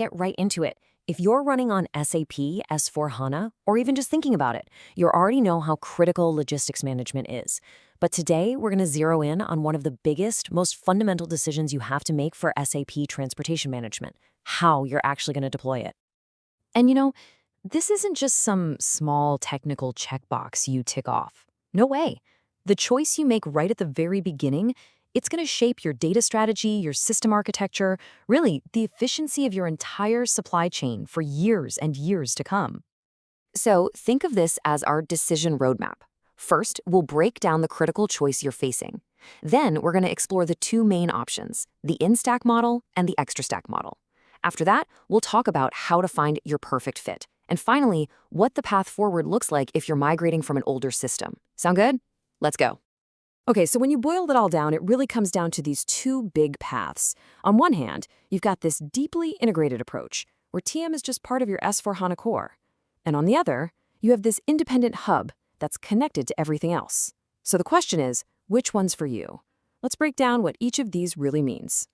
Get right into it. If you're running on SAP S4HANA, or even just thinking about it, you already know how critical logistics management is. But today, we're going to zero in on one of the biggest, most fundamental decisions you have to make for SAP transportation management, how you're actually going to deploy it. And this isn't just some small technical checkbox you tick off. No way. The choice you make right at the very beginning, it's going to shape your data strategy, your system architecture, really the efficiency of your entire supply chain for years and years to come. So think of this as our decision roadmap. First, we'll break down the critical choice you're facing. Then we're going to explore the two main options, the in-stack model and the extra-stack model. After that, we'll talk about how to find your perfect fit. And finally, what the path forward looks like if you're migrating from an older system. Sound good? Let's go. Okay, so when you boil it all down, it really comes down to these two big paths. On one hand, you've got this deeply integrated approach, where TM is just part of your S4HANA core. And on the other, you have this independent hub that's connected to everything else. So the question is, which one's for you? Let's break down what each of these really means.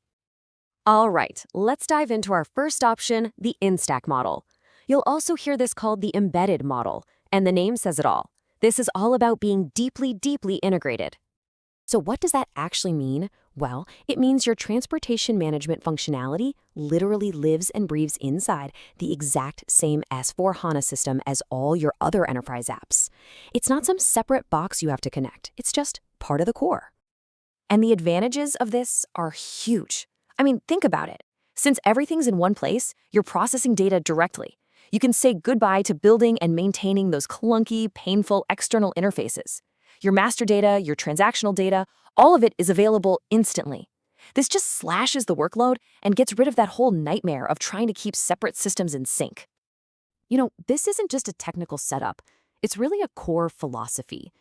All right, let's dive into our first option, the in-stack model. You'll also hear this called the embedded model, and the name says it all. This is all about being deeply, deeply integrated. So what does that actually mean? Well, it means your transportation management functionality literally lives and breathes inside the exact same S4HANA system as all your other enterprise apps. It's not some separate box you have to connect. It's just part of the core. And the advantages of this are huge. I mean, think about it. Since everything's in one place, you're processing data directly. You can say goodbye to building and maintaining those clunky, painful external interfaces. Your master data, your transactional data, all of it is available instantly. This just slashes the workload and gets rid of that whole nightmare of trying to keep separate systems in sync. This isn't just a technical setup. It's really a core philosophy.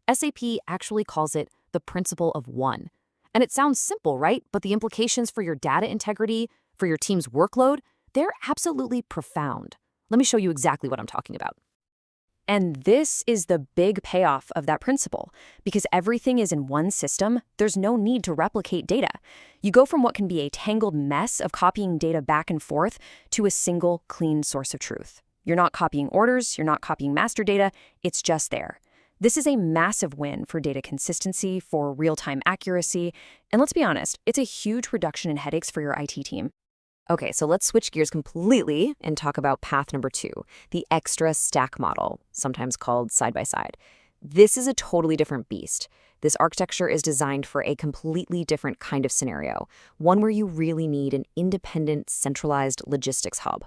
SAP actually calls it the principle of one. And it sounds simple, right? But the implications for your data integrity, for your team's workload, they're absolutely profound. Let me show you exactly what I'm talking about. And this is the big payoff of that principle. Because everything is in one system, there's no need to replicate data. You go from what can be a tangled mess of copying data back and forth to a single, clean source of truth. You're not copying orders, you're not copying master data, it's just there. This is a massive win for data consistency, for real-time accuracy, and let's be honest, it's a huge reduction in headaches for your IT team. Okay, so let's switch gears completely and talk about path number 2, the extra stack model, sometimes called side-by-side. This is a totally different beast. This architecture is designed for a completely different kind of scenario, one where you really need an independent, centralized logistics hub.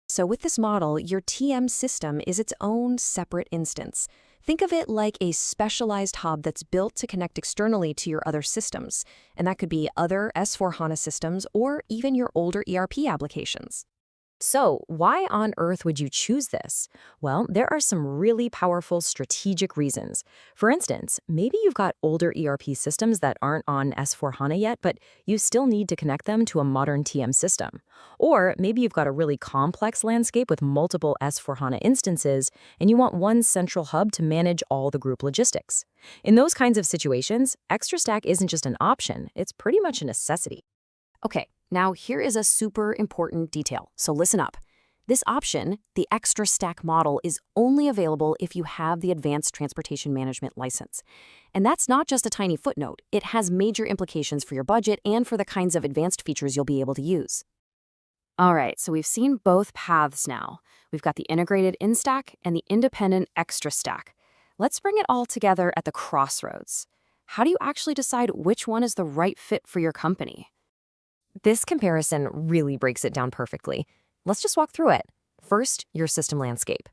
So with this model, your TM system is its own separate instance. Think of it like a specialized hub that's built to connect externally to your other systems, and that could be other S4HANA systems or even your older ERP applications. So why on earth would you choose this? Well, there are some really powerful strategic reasons. For instance, maybe you've got older ERP systems that aren't on S4HANA yet, but you still need to connect them to a modern TM system. Or maybe you've got a really complex landscape with multiple S4HANA instances, and you want one central hub to manage all the group logistics. In those kinds of situations, extra stack isn't just an option, it's pretty much a necessity. Okay. Now, here is a super important detail, so listen up. This option, the extra stack model, is only available if you have the Advanced Transportation Management license. And that's not just a tiny footnote. It has major implications for your budget and for the kinds of advanced features you'll be able to use. All right, so we've seen both paths now. We've got the integrated in-stack and the independent extra stack. Let's bring it all together at the crossroads. How do you actually decide which one is the right fit for your company? This comparison really breaks it down perfectly. Let's just walk through it. First, your system landscape.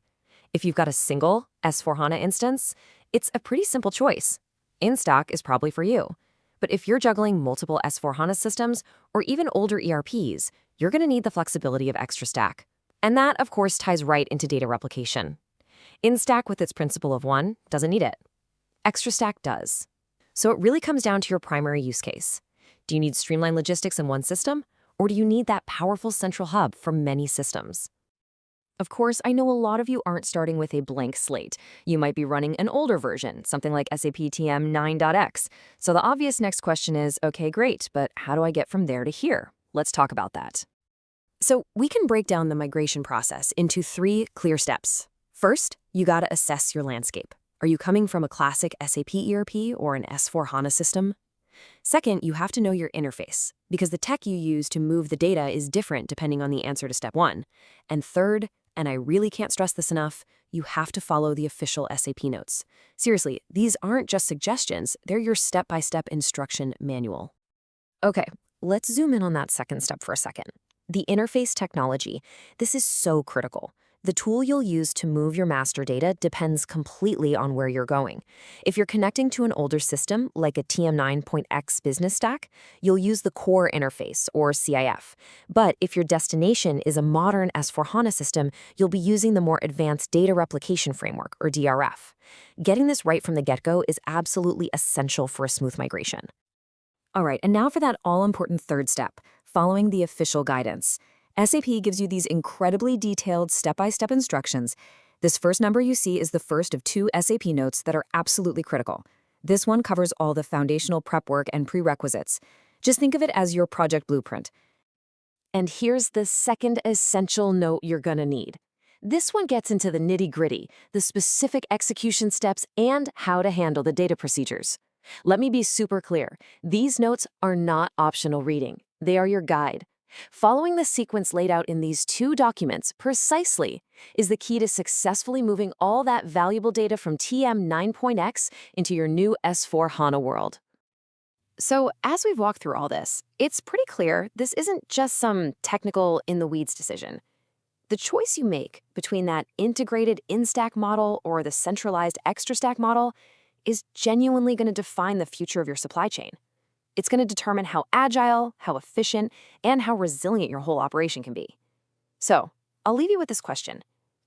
If you've got a single S4HANA instance, it's a pretty simple choice. In-stack is probably for you. But if you're juggling multiple S4HANA systems or even older ERPs, you're going to need the flexibility of extra stack. And that, of course, ties right into data replication. In-stack with its principle of one doesn't need it. Extra stack does. So it really comes down to your primary use case. Do you need streamlined logistics in one system, or do you need that powerful central hub for many systems? Of course, I know a lot of you aren't starting with a blank slate. You might be running an older version, something like SAP TM 9.x. So the obvious next question is, okay, great, but how do I get from there to here? Let's talk about that. So we can break down the migration process into 3 clear steps. First, you gotta assess your landscape. Are you coming from a classic SAP ERP or an S4HANA system? Second, you have to know your interface, because the tech you use to move the data is different depending on the answer to step 1. And third, and I really can't stress this enough, you have to follow the official SAP notes. Seriously, these aren't just suggestions, they're your step-by-step instruction manual. Okay, let's zoom in on that second step for a second. The interface technology. This is so critical. The tool you'll use to move your master data depends completely on where you're going. If you're connecting to an older system, like a TM9.X business stack, you'll use the core interface, or CIF. But if your destination is a modern S4HANA system, you'll be using the more advanced data replication framework, or DRF. Getting this right from the get-go is absolutely essential for a smooth migration. All right, and now for that all-important third step, following the official guidance. SAP gives you these incredibly detailed step-by-step instructions. This first number you see is the first of 2 SAP notes that are absolutely critical. This one covers all the foundational prep work and prerequisites. Just think of it as your project blueprint. And here's the second essential note you're gonna need. This one gets into the nitty-gritty, the specific execution steps, and how to handle the data procedures. Let me be super clear. These notes are not optional reading. They are your guide. Following the sequence laid out in these 2 documents precisely is the key to successfully moving all that valuable data from TM9.X into your new S4HANA world. So, as we've walked through all this, it's pretty clear this isn't just some technical in-the-weeds decision. The choice you make between that integrated in-stack model or the centralized extra-stack model is genuinely going to define the future of your supply chain. It's going to determine how agile, how efficient, and how resilient your whole operation can be. So, I'll leave you with this question.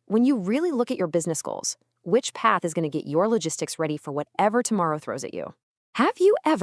When you really look at your business goals, which path is going to get your logistics ready for whatever tomorrow throws at you? Have you ever